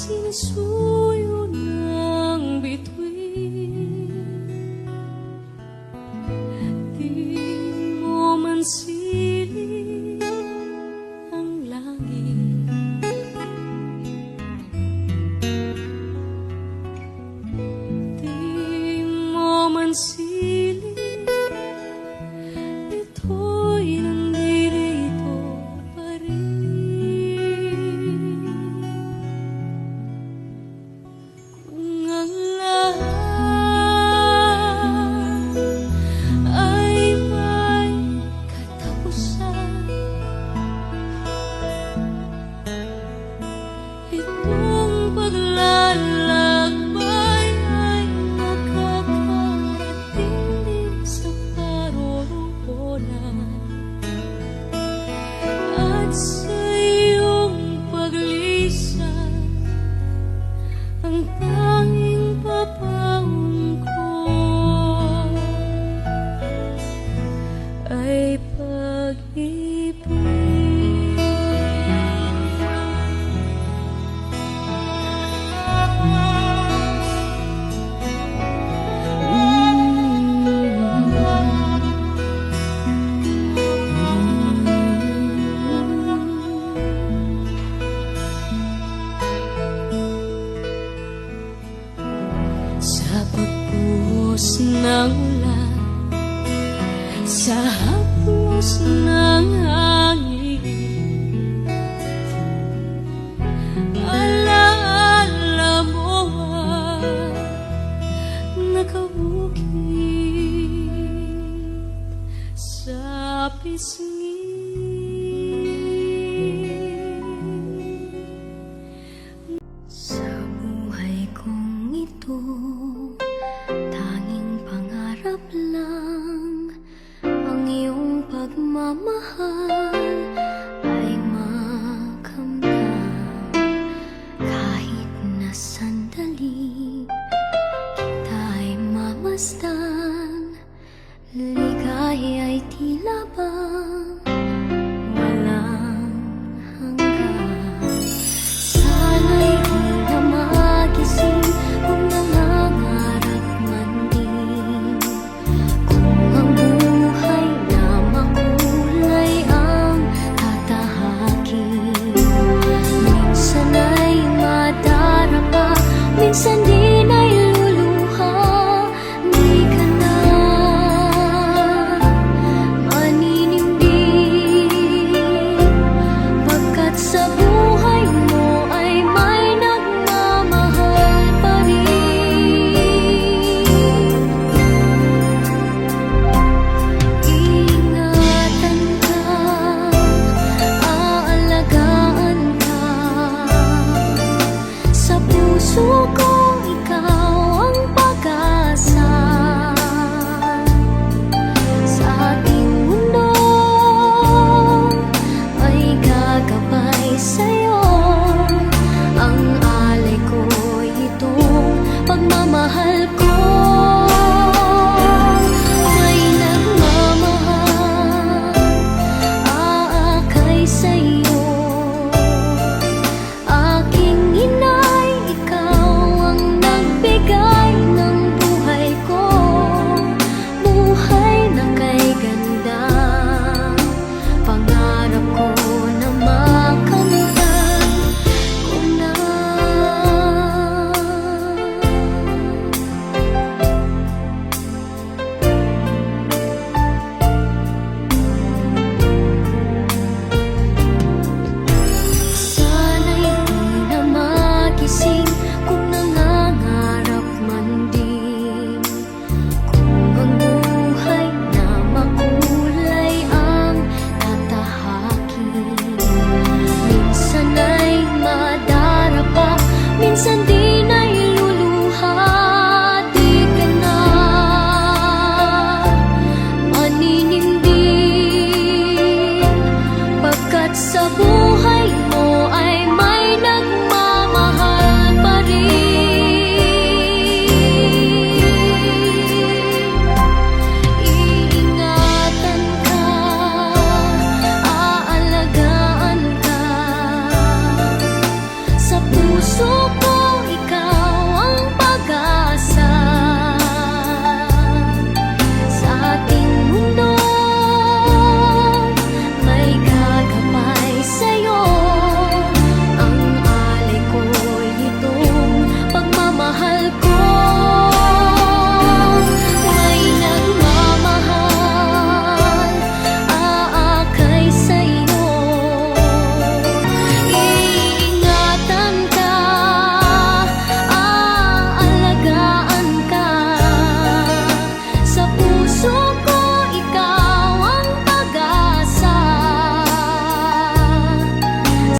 Sinusuyo ng bituin, di mo man silip ang langit. Di mo man silip, ito'y nandito pa rin. Itong paglalakbay ay nakakarating din sa paroroonan, at sa iyong paglisan ang tanging papaong ko ay pag-ibig. Sa pagbuhos ng ulan, sa haplos ng hangin, alaala mo ang nakabukid sa pisngi. Sa buhay kong ito, tanging pangarap lang ang iyong pagmamahal ay makamdam. Kahit na sandali kita'y mamasdan, ligaya ay tila bang